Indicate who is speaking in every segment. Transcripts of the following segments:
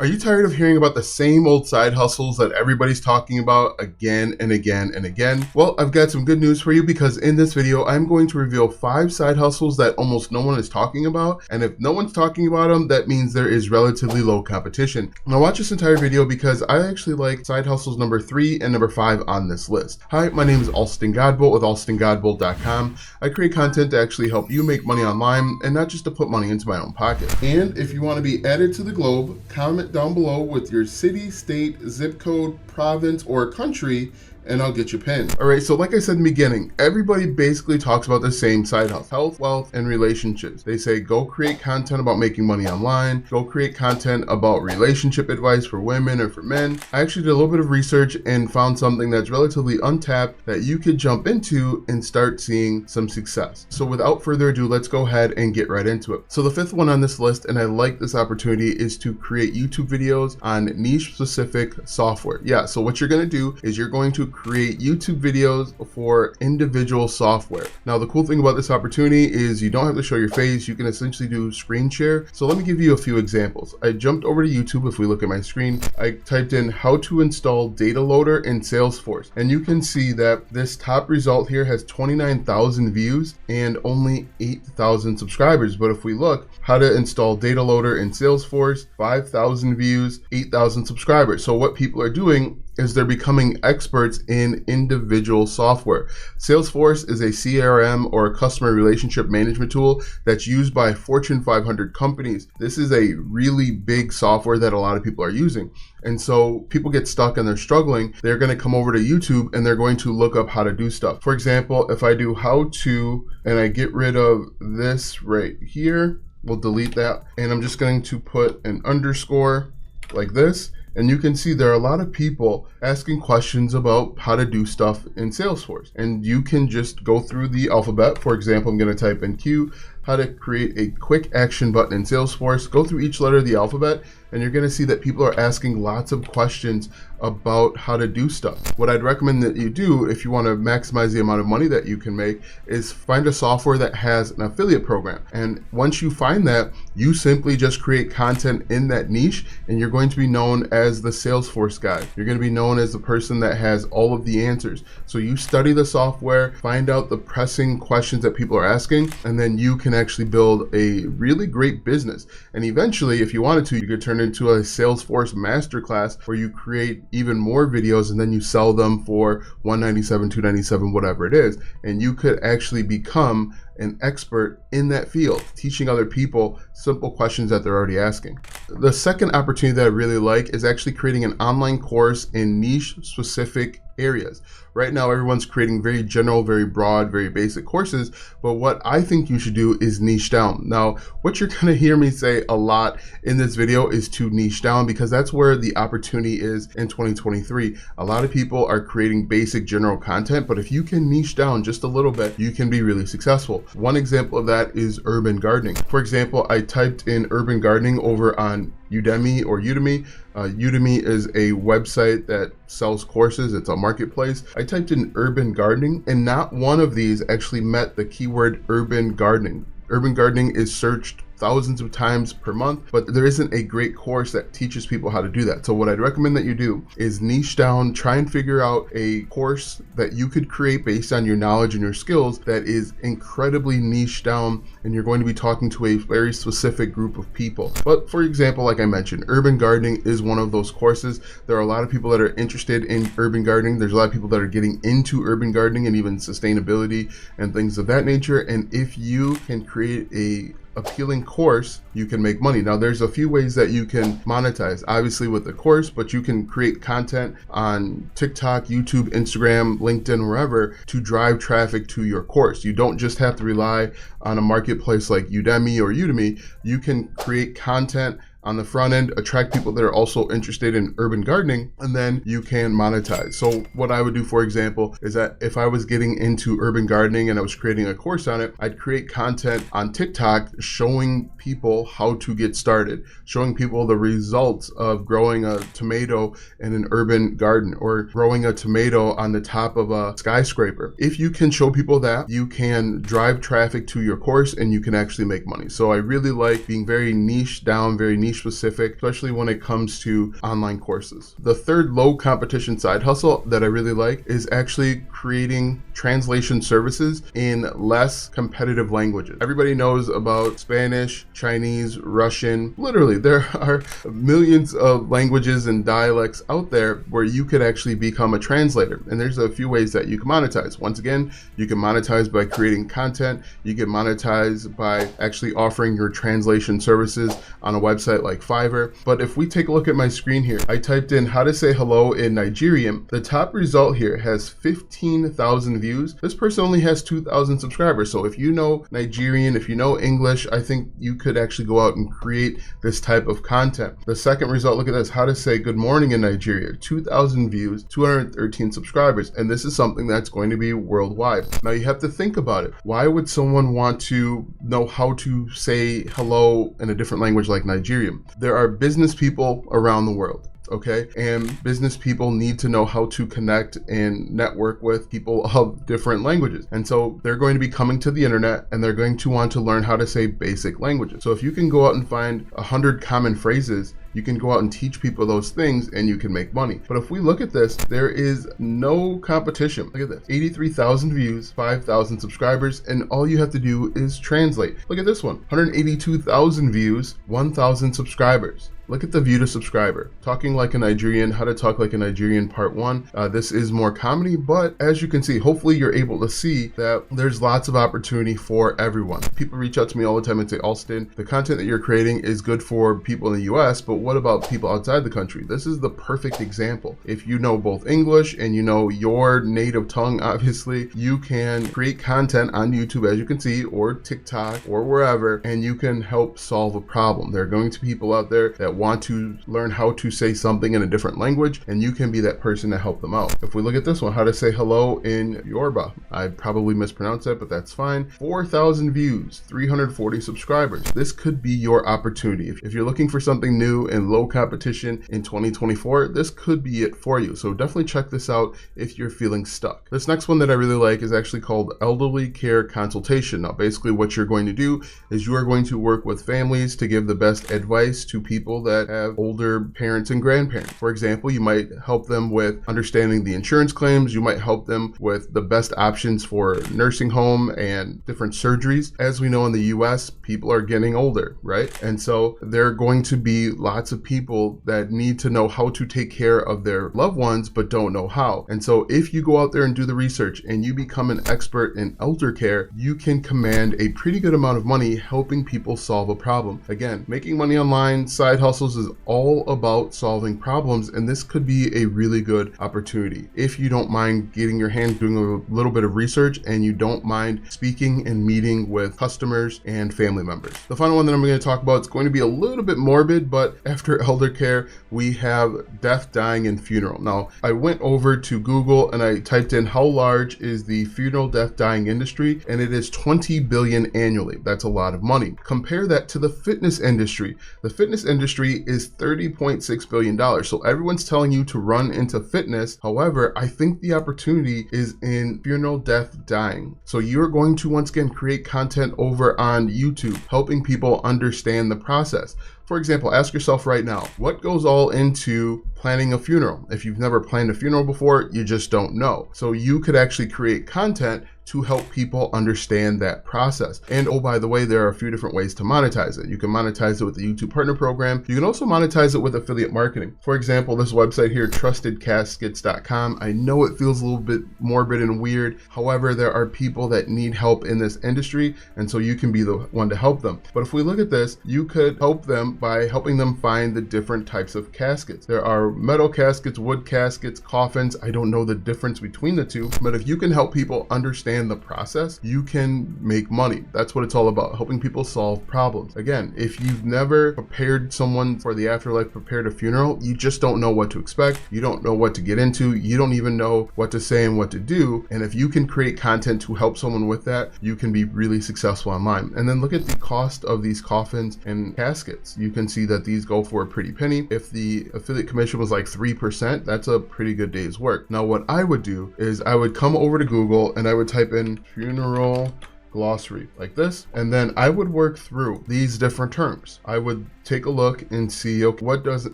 Speaker 1: Are you tired of hearing about the same old side hustles that everybody's talking about again and again and again? Well, I've got some good news for you, because in this video, I'm going to reveal 5 side hustles that almost no one is talking about. And if no one's talking about them, that means there is relatively low competition. Now watch this entire video, because I actually like side hustles number 3 and number 5 on this list. Hi, my name is Alston Godbolt with alstongodbolt.com. I create content to actually help you make money online and not just to put money into my own pocket. And if you want to be added to the globe, comment down below with your city, state, zip code, province, or country, and I'll get you pinned. All right, so like I said in the beginning, everybody basically talks about the same side hustle: health, wealth, and relationships. They say, go create content about making money online, go create content about relationship advice for women or for men. I actually did a little bit of research and found something that's relatively untapped that you could jump into and start seeing some success. So without further ado, let's go ahead and get right into it. So the 5th one on this list, and I like this opportunity, is to create YouTube videos on niche specific software. Yeah, so what you're gonna do is you're going to create YouTube videos for individual software. Now, the cool thing about this opportunity is you don't have to show your face. You can essentially do screen share. So let me give you a few examples. I jumped over to YouTube. If we look at my screen, I typed in how to install data loader in Salesforce. And you can see that this top result here has 29,000 views and only 8,000 subscribers. But if we look, how to install data loader in Salesforce, 5,000 views, 8,000 subscribers. So what people are doing is they're becoming experts in individual software. Salesforce is a CRM, or a customer relationship management tool, that's used by Fortune 500 companies. This is a really big software that a lot of people are using. And so people get stuck and they're struggling. They're going to come over to YouTube and they're going to look up how to do stuff. For example, if I do how to, and I get rid of this right here, we'll delete that. And I'm just going to put an underscore like this. And you can see there are a lot of people asking questions about how to do stuff in Salesforce. And you can just go through the alphabet. For example, I'm going to type in Q, how to create a quick action button in Salesforce. Go through each letter of the alphabet, and you're going to see that people are asking lots of questions about how to do stuff. What I'd recommend that you do, if you want to maximize the amount of money that you can make, is find a software that has an affiliate program. And once you find that, you simply just create content in that niche, and you're going to be known as the Salesforce guy. You're going to be known as the person that has all of the answers. So you study the software, find out the pressing questions that people are asking, and then you can actually build a really great business. And eventually, if you wanted to, you could turn into a Salesforce masterclass where you create even more videos and then you sell them for $197, $297, whatever it is. And you could actually become an expert in that field, teaching other people simple questions that they're already asking. The second opportunity that I really like is actually creating an online course in niche specific areas. Right now, everyone's creating very general, very broad, very basic courses, but what I think you should do is niche down. Now, what you're gonna hear me say a lot in this video is to niche down, because that's where the opportunity is in 2023. A lot of people are creating basic general content, but if you can niche down just a little bit, you can be really successful. One example of that is urban gardening. For example, I typed in urban gardening over on Udemy or Udemy. Udemy is a website that sells courses. It's a marketplace. I typed in urban gardening, and not one of these actually met the keyword urban gardening. Urban gardening is searched thousands of times per month, but there isn't a great course that teaches people how to do that. So what I'd recommend that you do is niche down, try and figure out a course that you could create based on your knowledge and your skills that is incredibly niche down, and you're going to be talking to a very specific group of people. But for example, like I mentioned, urban gardening is one of those courses. There are a lot of people that are interested in urban gardening. There's a lot of people that are getting into urban gardening and even sustainability and things of that nature. And if you can create a appealing course, you can make money. Now, there's a few ways that you can monetize, obviously with the course, but you can create content on TikTok, YouTube, Instagram, LinkedIn, wherever, to drive traffic to your course. You don't just have to rely on a marketplace like Udemy or Udemy. You can create content on the front end, attract people that are also interested in urban gardening, and then you can monetize. So what I would do, for example, is that if I was getting into urban gardening and I was creating a course on it, I'd create content on TikTok showing people how to get started, showing people the results of growing a tomato in an urban garden or growing a tomato on the top of a skyscraper. If you can show people that, you can drive traffic to your course and you can actually make money. So I really like being very niche down, very niche niche specific, especially when it comes to online courses. The third low competition side hustle that I really like is actually creating translation services in less competitive languages. Everybody knows about Spanish, Chinese, Russian. Literally, there are millions of languages and dialects out there where you could actually become a translator. And there's a few ways that you can monetize. Once again, you can monetize by creating content. You can monetize by actually offering your translation services on a website like Fiverr. But if we take a look at my screen here, I typed in how to say hello in Nigerian. The top result here has 15,000 views. This person only has 2,000 subscribers. So if you know Nigerian, if you know English, I think you could actually go out and create this type of content. The second result, look at this, how to say good morning in Nigeria, 2,000 views, 213 subscribers. And this is something that's going to be worldwide. Now you have to think about it. Why would someone want to know how to say hello in a different language like Nigerian? There are business people around the world. Okay, and business people need to know how to connect and network with people of different languages. And so they're going to be coming to the internet and they're going to want to learn how to say basic languages. So if you can go out and find 100 common phrases, you can go out and teach people those things and you can make money. But if we look at this, there is no competition. Look at this, 83,000 views, 5,000 subscribers, and all you have to do is translate. Look at this one, 182,000 views, 1,000 subscribers. Look at the view to subscriber. Talking like a Nigerian, how to talk like a Nigerian part 1. This is more comedy, but as you can see, hopefully you're able to see that there's lots of opportunity for everyone. People reach out to me all the time and say, Alston, the content that you're creating is good for people in the US, but what about people outside the country? This is the perfect example. If you know both English and you know your native tongue, obviously, you can create content on YouTube, as you can see, or TikTok or wherever, and you can help solve a problem. There are going to be people out there that want to learn how to say something in a different language, and you can be that person to help them out. If we look at this one, how to say hello in Yoruba. I probably mispronounced that, but that's fine. 4,000 views, 340 subscribers. This could be your opportunity. If you're looking for something new and low competition in 2024, this could be it for you. So definitely check this out if you're feeling stuck. This next one that I really like is actually called elderly care consultation. Now, basically what you're going to do is you are going to work with families to give the best advice to people that have older parents and grandparents. For example, you might help them with understanding the insurance claims. You might help them with the best options for nursing home and different surgeries. As we know in the US, people are getting older, right? And so there are going to be lots of people that need to know how to take care of their loved ones, but don't know how. And so if you go out there and do the research and you become an expert in elder care, you can command a pretty good amount of money helping people solve a problem. Again, making money online, side hustles is all about solving problems, and this could be a really good opportunity if you don't mind getting your hands doing a little bit of research and you don't mind speaking and meeting with customers and family members. The final one that I'm going to talk about is going to be a little bit morbid, but after elder care, we have death, dying, and funeral. Now, I went over to Google and I typed in how large is the funeral, death, dying industry, and it is 20 billion annually. That's a lot of money. Compare that to the fitness industry. The fitness industry is $30.6 billion. So everyone's telling you to run into fitness. However, I think the opportunity is in funeral, death, dying. So you're going to once again create content over on YouTube, helping people understand the process. For example, ask yourself right now, what goes all into planning a funeral? If you've never planned a funeral before, you just don't know. So you could actually create content to help people understand that process. And oh, by the way, there are a few different ways to monetize it. You can monetize it with the YouTube Partner Program. You can also monetize it with affiliate marketing. For example, this website here, trustedcaskets.com. I know it feels a little bit morbid and weird. However, there are people that need help in this industry, and so you can be the one to help them. But if we look at this, you could help them by helping them find the different types of caskets. There are metal caskets, wood caskets, coffins. I don't know the difference between the two, but if you can help people understand the process, you can make money. That's what it's all about, helping people solve problems. Again, if you've never prepared someone for the afterlife, prepared a funeral, you just don't know what to expect. You don't know what to get into. You don't even know what to say and what to do. And if you can create content to help someone with that, you can be really successful online. And then look at the cost of these coffins and caskets. You can see that these go for a pretty penny. If the affiliate commission was like 3%, that's a pretty good day's work. Now, what I would do is I would come over to Google and I would type in funeral glossary like this, and then I would work through these different terms. I would take a look and see, okay, what does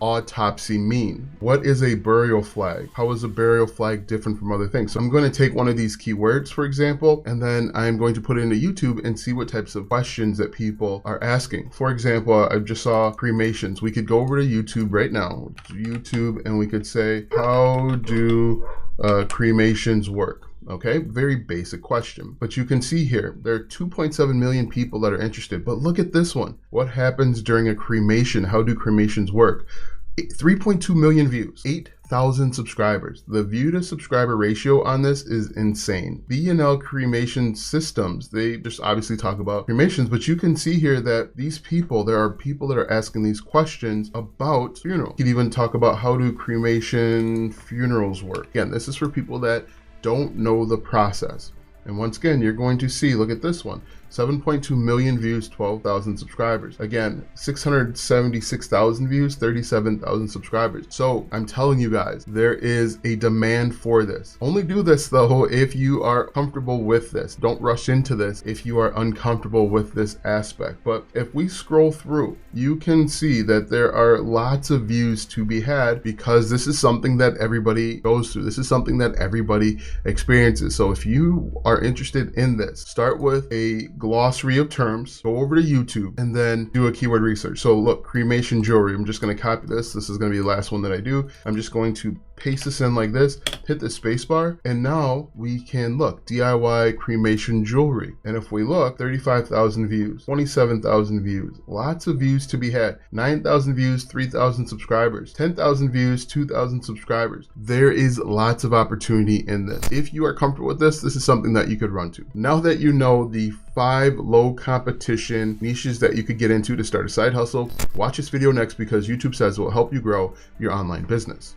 Speaker 1: autopsy mean? What is a burial flag? How is a burial flag different from other things? So I'm going to take one of these keywords, for example, and then I'm going to put it into YouTube and see what types of questions that people are asking. For example, I just saw cremations. We could go over to YouTube right now, YouTube, and we could say, how do cremations work? Okay, very basic question. But you can see here, there are 2.7 million people that are interested. But look at this one. What happens during a cremation? How do cremations work? 3.2 million views, 8,000 subscribers. The view to subscriber ratio on this is insane. B&L Cremation Systems, they just obviously talk about cremations, but you can see here that these people, there are people that are asking these questions about funeral. You could even talk about how do cremation funerals work. Again, this is for people that don't know the process. And once again, you're going to see, look at this one, 7.2 million views, 12,000 subscribers. Again, 676,000 views, 37,000 subscribers. So I'm telling you guys, there is a demand for this. Only do this though if you are comfortable with this. Don't rush into this if you are uncomfortable with this aspect. But if we scroll through, you can see that there are lots of views to be had because this is something that everybody goes through. This is something that everybody experiences. So if you are interested in this, start with a glossary of terms, go over to YouTube, and then do a keyword research. So look, cremation jewelry. I'm just going to copy this. This is going to be the last one that I do. I'm just going to paste this in like this, hit the space bar, and now we can look, DIY cremation jewelry. And if we look, 35,000 views, 27,000 views, lots of views to be had, 9,000 views, 3,000 subscribers, 10,000 views, 2,000 subscribers. There is lots of opportunity in this. If you are comfortable with this, this is something that you could run to. Now that you know the 5 low competition niches that you could get into to start a side hustle, watch this video next because YouTube says it will help you grow your online business.